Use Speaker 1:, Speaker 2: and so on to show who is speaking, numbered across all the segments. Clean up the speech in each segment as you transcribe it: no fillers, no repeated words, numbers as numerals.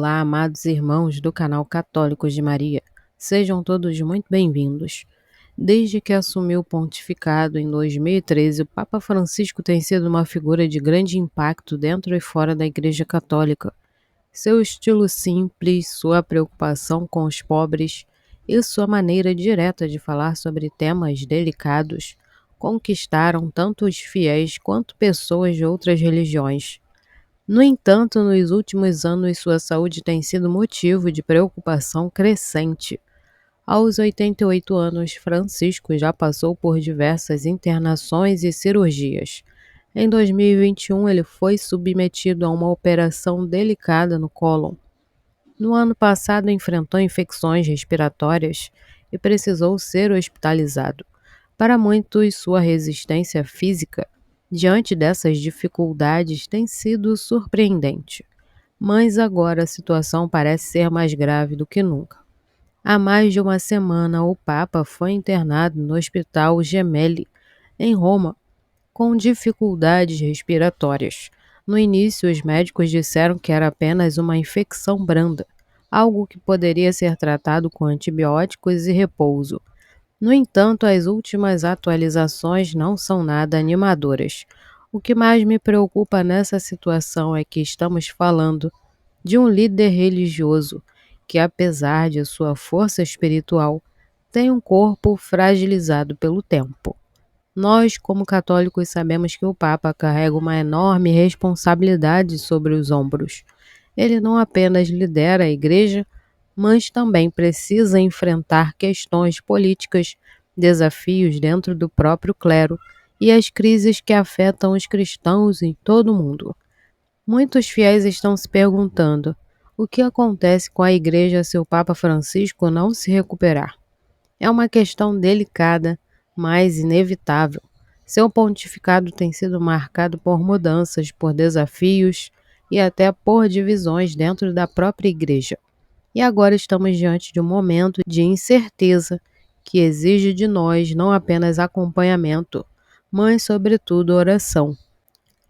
Speaker 1: Olá, amados irmãos do canal Católicos de Maria. Sejam todos muito bem-vindos. Desde que assumiu o pontificado em 2013, o Papa Francisco tem sido uma figura de grande impacto dentro e fora da Igreja Católica. Seu estilo simples, sua preocupação com os pobres e sua maneira direta de falar sobre temas delicados conquistaram tanto os fiéis quanto pessoas de outras religiões. No entanto, nos últimos anos, sua saúde tem sido motivo de preocupação crescente. Aos 88 anos, Francisco já passou por diversas internações e cirurgias. Em 2021, ele foi submetido a uma operação delicada no cólon. No ano passado, enfrentou infecções respiratórias e precisou ser hospitalizado. Para muitos, sua resistência física diante dessas dificuldades tem sido surpreendente. Mas agora a situação parece ser mais grave do que nunca. Há mais de uma semana, o Papa foi internado no Hospital Gemelli, em Roma, com dificuldades respiratórias. No início, os médicos disseram que era apenas uma infecção branda, algo que poderia ser tratado com antibióticos e repouso. No entanto, as últimas atualizações não são nada animadoras. O que mais me preocupa nessa situação é que estamos falando de um líder religioso que, apesar de sua força espiritual, tem um corpo fragilizado pelo tempo. Nós, como católicos, sabemos que o Papa carrega uma enorme responsabilidade sobre os ombros. Ele não apenas lidera a Igreja, mas também precisa enfrentar questões políticas, desafios dentro do próprio clero e as crises que afetam os cristãos em todo o mundo. Muitos fiéis estão se perguntando: o que acontece com a Igreja se o Papa Francisco não se recuperar? É uma questão delicada, mas inevitável. Seu pontificado tem sido marcado por mudanças, por desafios e até por divisões dentro da própria Igreja. E agora estamos diante de um momento de incerteza que exige de nós não apenas acompanhamento, mas, sobretudo, oração.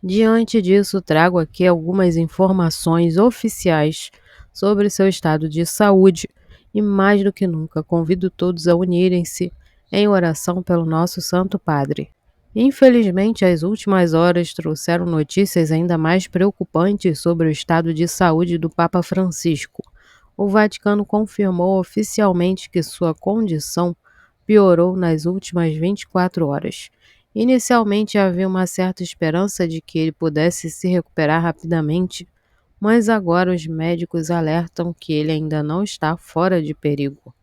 Speaker 1: Diante disso, trago aqui algumas informações oficiais sobre seu estado de saúde e, mais do que nunca, convido todos a unirem-se em oração pelo nosso Santo Padre. Infelizmente, as últimas horas trouxeram notícias ainda mais preocupantes sobre o estado de saúde do Papa Francisco. O Vaticano confirmou oficialmente que sua condição piorou nas últimas 24 horas. Inicialmente havia uma certa esperança de que ele pudesse se recuperar rapidamente, mas agora os médicos alertam que ele ainda não está fora de perigo.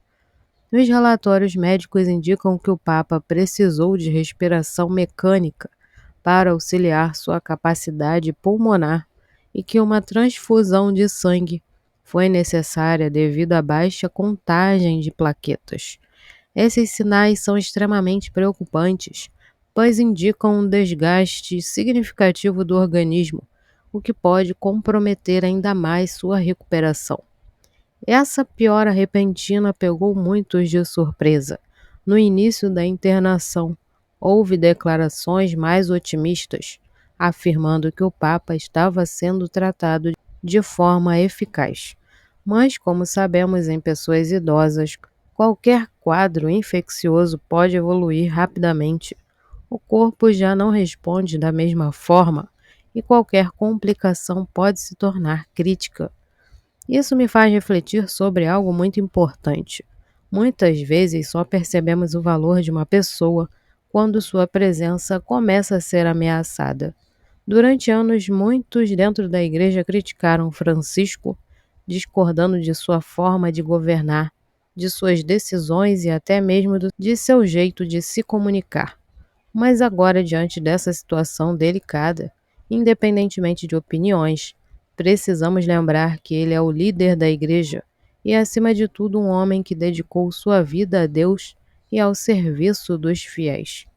Speaker 1: Os relatórios médicos indicam que o Papa precisou de respiração mecânica para auxiliar sua capacidade pulmonar e que uma transfusão de sangue foi necessária devido à baixa contagem de plaquetas. Esses sinais são extremamente preocupantes, pois indicam um desgaste significativo do organismo, o que pode comprometer ainda mais sua recuperação. Essa piora repentina pegou muitos de surpresa. No início da internação, houve declarações mais otimistas, afirmando que o Papa estava sendo tratado de forma eficaz. Mas, como sabemos, em pessoas idosas, qualquer quadro infeccioso pode evoluir rapidamente. O corpo já não responde da mesma forma e qualquer complicação pode se tornar crítica. Isso me faz refletir sobre algo muito importante. Muitas vezes só percebemos o valor de uma pessoa quando sua presença começa a ser ameaçada. Durante anos, muitos dentro da igreja criticaram Francisco, discordando de sua forma de governar, de suas decisões e até mesmo de seu jeito de se comunicar. Mas agora, diante dessa situação delicada, independentemente de opiniões, precisamos lembrar que ele é o líder da igreja e, acima de tudo, um homem que dedicou sua vida a Deus e ao serviço dos fiéis.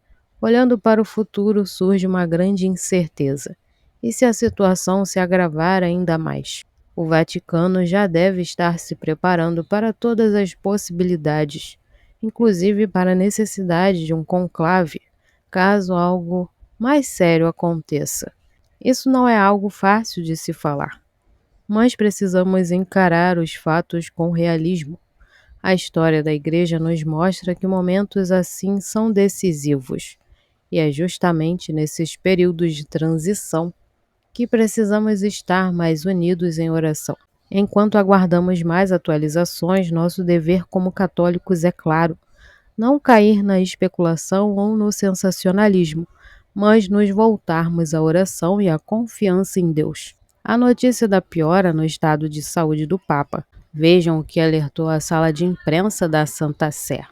Speaker 1: Olhando para o futuro, surge uma grande incerteza. E se a situação se agravar ainda mais? O Vaticano já deve estar se preparando para todas as possibilidades, inclusive para a necessidade de um conclave, caso algo mais sério aconteça. Isso não é algo fácil de se falar, mas precisamos encarar os fatos com realismo. A história da Igreja nos mostra que momentos assim são decisivos, e é justamente nesses períodos de transição que precisamos estar mais unidos em oração. Enquanto aguardamos mais atualizações, nosso dever como católicos é claro: não cair na especulação ou no sensacionalismo, mas nos voltarmos à oração e à confiança em Deus. A notícia da piora no estado de saúde do Papa. Vejam o que alertou a sala de imprensa da Santa Sé.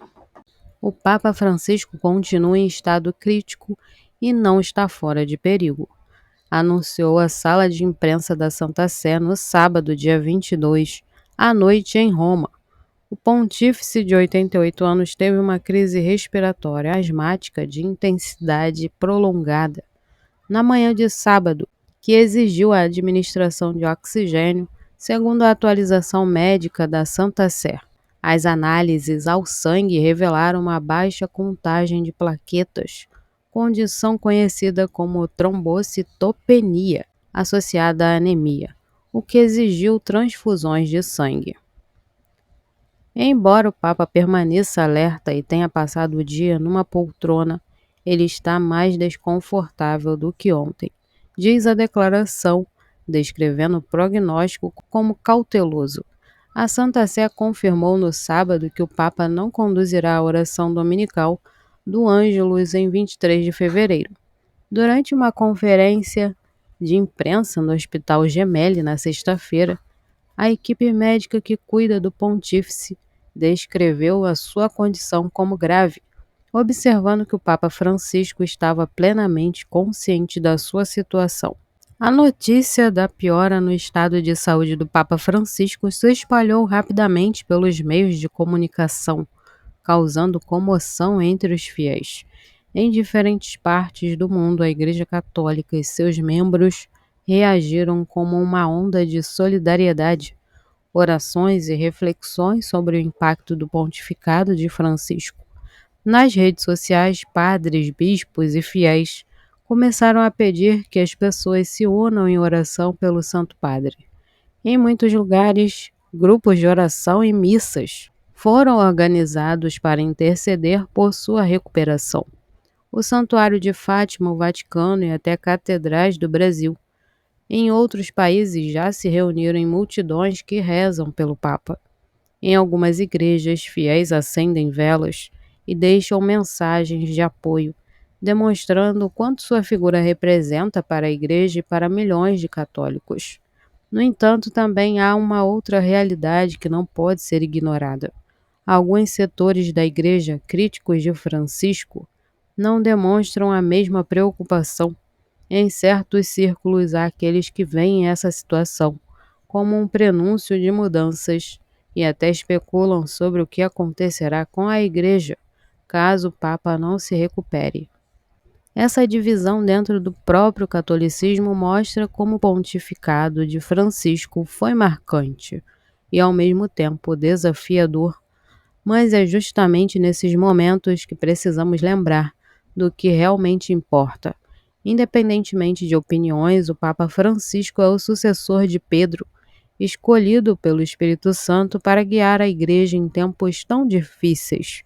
Speaker 1: O Papa Francisco continua em estado crítico e não está fora de perigo, anunciou a sala de imprensa da Santa Sé no sábado, dia 22, à noite em Roma. O pontífice de 88 anos teve uma crise respiratória asmática de intensidade prolongada na manhã de sábado, que exigiu a administração de oxigênio, segundo a atualização médica da Santa Sé. As análises ao sangue revelaram uma baixa contagem de plaquetas, condição conhecida como trombocitopenia, associada à anemia, o que exigiu transfusões de sangue. Embora o Papa permaneça alerta e tenha passado o dia numa poltrona, ele está mais desconfortável do que ontem, diz a declaração, descrevendo o prognóstico como cauteloso. A Santa Sé confirmou no sábado que o Papa não conduzirá a oração dominical do Ângelus em 23 de fevereiro. Durante uma conferência de imprensa no Hospital Gemelli na sexta-feira, a equipe médica que cuida do pontífice descreveu a sua condição como grave, observando que o Papa Francisco estava plenamente consciente da sua situação. A notícia da piora no estado de saúde do Papa Francisco se espalhou rapidamente pelos meios de comunicação, causando comoção entre os fiéis. Em diferentes partes do mundo, a Igreja Católica e seus membros reagiram como uma onda de solidariedade. Orações e reflexões sobre o impacto do pontificado de Francisco. Nas redes sociais, padres, bispos e fiéis começaram a pedir que as pessoas se unam em oração pelo Santo Padre. Em muitos lugares, grupos de oração e missas foram organizados para interceder por sua recuperação. O Santuário de Fátima, o Vaticano e até catedrais do Brasil. Em outros países já se reuniram em multidões que rezam pelo Papa. Em algumas igrejas, fiéis acendem velas e deixam mensagens de apoio, demonstrando o quanto sua figura representa para a Igreja e para milhões de católicos. No entanto, também há uma outra realidade que não pode ser ignorada. Alguns setores da Igreja, críticos de Francisco, não demonstram a mesma preocupação. Em certos círculos há aqueles que veem essa situação como um prenúncio de mudanças e até especulam sobre o que acontecerá com a Igreja caso o Papa não se recupere. Essa divisão dentro do próprio catolicismo mostra como o pontificado de Francisco foi marcante e, ao mesmo tempo, desafiador, mas é justamente nesses momentos que precisamos lembrar do que realmente importa. Independentemente de opiniões, o Papa Francisco é o sucessor de Pedro, escolhido pelo Espírito Santo para guiar a Igreja em tempos tão difíceis.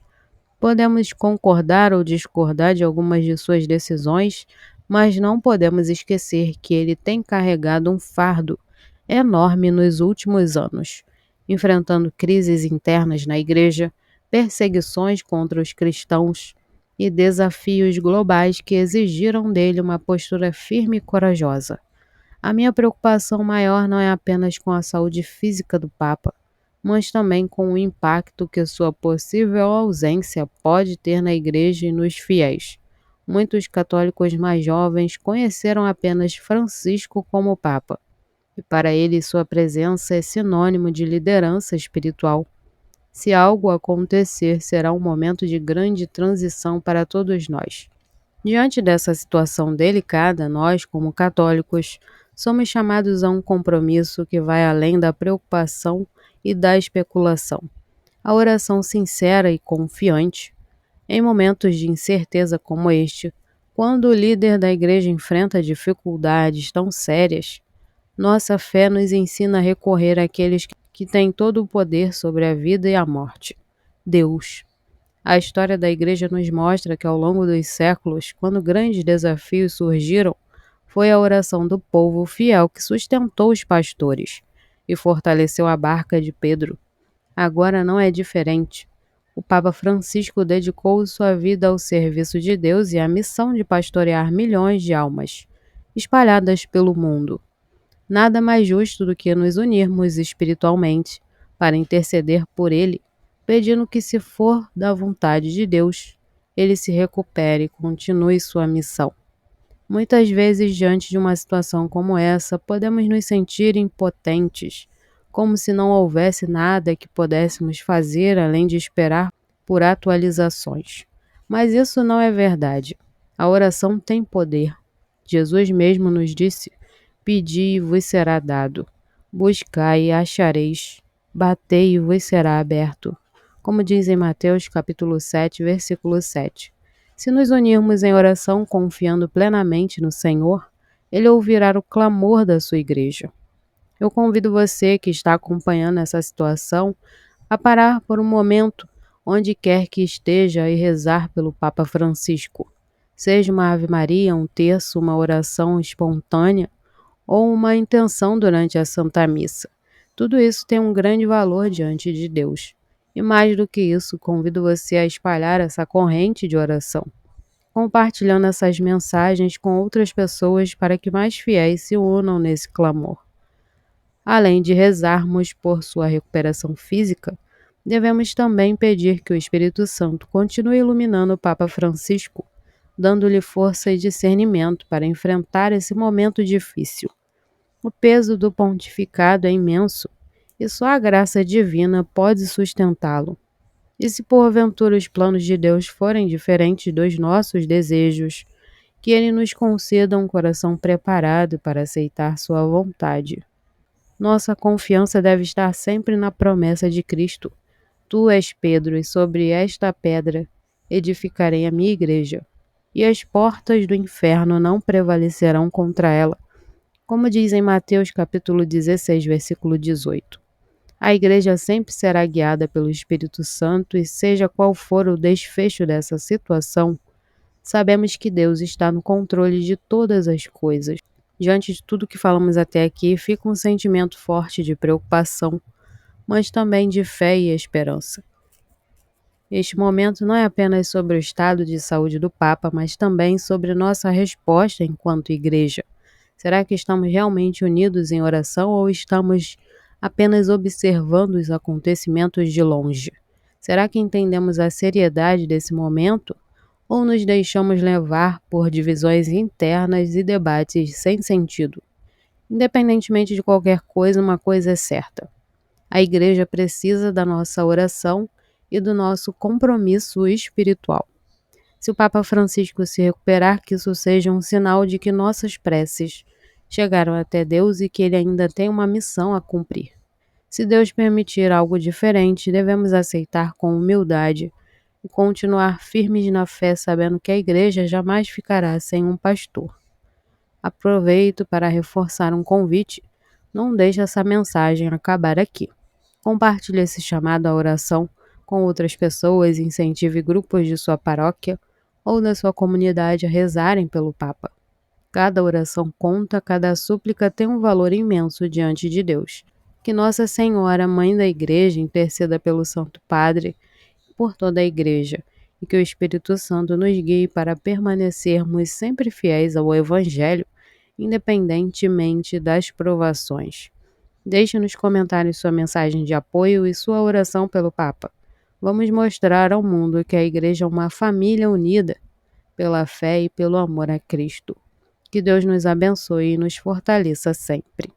Speaker 1: Podemos concordar ou discordar de algumas de suas decisões, mas não podemos esquecer que ele tem carregado um fardo enorme nos últimos anos, enfrentando crises internas na Igreja, perseguições contra os cristãos e desafios globais que exigiram dele uma postura firme e corajosa. A minha preocupação maior não é apenas com a saúde física do Papa, mas também com o impacto que sua possível ausência pode ter na Igreja e nos fiéis. Muitos católicos mais jovens conheceram apenas Francisco como Papa, e para ele sua presença é sinônimo de liderança espiritual. Se algo acontecer, será um momento de grande transição para todos nós. Diante dessa situação delicada, nós, como católicos, somos chamados a um compromisso que vai além da preocupação e da especulação. A oração sincera e confiante, em momentos de incerteza como este, quando o líder da igreja enfrenta dificuldades tão sérias, Nossa fé nos ensina a recorrer àqueles que têm todo o poder sobre a vida e a morte. Deus. A história da Igreja nos mostra que ao longo dos séculos, quando grandes desafios surgiram, foi a oração do povo fiel que sustentou os pastores e fortaleceu a barca de Pedro. Agora não é diferente. O Papa Francisco dedicou sua vida ao serviço de Deus e à missão de pastorear milhões de almas, espalhadas pelo mundo. Nada mais justo do que nos unirmos espiritualmente para interceder por ele, pedindo que, se for da vontade de Deus, ele se recupere e continue sua missão. Muitas vezes, diante de uma situação como essa, podemos nos sentir impotentes, como se não houvesse nada que pudéssemos fazer além de esperar por atualizações. Mas isso não é verdade. A oração tem poder. Jesus mesmo nos disse: Pedi e vos será dado, buscai e achareis, batei e vos será aberto. Como diz em Mateus capítulo 7, versículo 7. Se nos unirmos em oração confiando plenamente no Senhor, Ele ouvirá o clamor da sua igreja. Eu convido você que está acompanhando essa situação a parar por um momento, onde quer que esteja, e rezar pelo Papa Francisco. Seja uma Ave Maria, um terço, uma oração espontânea ou uma intenção durante a Santa Missa. Tudo isso tem um grande valor diante de Deus. E mais do que isso, convido você a espalhar essa corrente de oração, compartilhando essas mensagens com outras pessoas para que mais fiéis se unam nesse clamor. Além de rezarmos por sua recuperação física, devemos também pedir que o Espírito Santo continue iluminando o Papa Francisco, dando-lhe força e discernimento para enfrentar esse momento difícil. O peso do pontificado é imenso e só a graça divina pode sustentá-lo. E se porventura os planos de Deus forem diferentes dos nossos desejos, que Ele nos conceda um coração preparado para aceitar Sua vontade. Nossa confiança deve estar sempre na promessa de Cristo. Tu és Pedro, e sobre esta pedra edificarei a minha igreja, e as portas do inferno não prevalecerão contra ela. Como diz em Mateus capítulo 16, versículo 18. A igreja sempre será guiada pelo Espírito Santo e seja qual for o desfecho dessa situação, sabemos que Deus está no controle de todas as coisas. Diante de tudo que falamos até aqui, fica um sentimento forte de preocupação, mas também de fé e esperança. Este momento não é apenas sobre o estado de saúde do Papa, mas também sobre nossa resposta enquanto igreja. Será que estamos realmente unidos em oração ou estamos apenas observando os acontecimentos de longe? Será que entendemos a seriedade desse momento ou nos deixamos levar por divisões internas e debates sem sentido? Independentemente de qualquer coisa, uma coisa é certa: a igreja precisa da nossa oração e do nosso compromisso espiritual. Se o Papa Francisco se recuperar, que isso seja um sinal de que nossas preces chegaram até Deus e que ele ainda tem uma missão a cumprir. Se Deus permitir algo diferente, devemos aceitar com humildade e continuar firmes na fé, sabendo que a igreja jamais ficará sem um pastor. Aproveito para reforçar um convite. Não deixe essa mensagem acabar aqui. Compartilhe esse chamado à oração com outras pessoas, incentive grupos de sua paróquia ou da sua comunidade a rezarem pelo Papa. Cada oração conta, cada súplica tem um valor imenso diante de Deus. Que Nossa Senhora, Mãe da Igreja, interceda pelo Santo Padre e por toda a Igreja, e que o Espírito Santo nos guie para permanecermos sempre fiéis ao Evangelho, independentemente das provações. Deixe nos comentários sua mensagem de apoio e sua oração pelo Papa. Vamos mostrar ao mundo que a Igreja é uma família unida pela fé e pelo amor a Cristo. Que Deus nos abençoe e nos fortaleça sempre.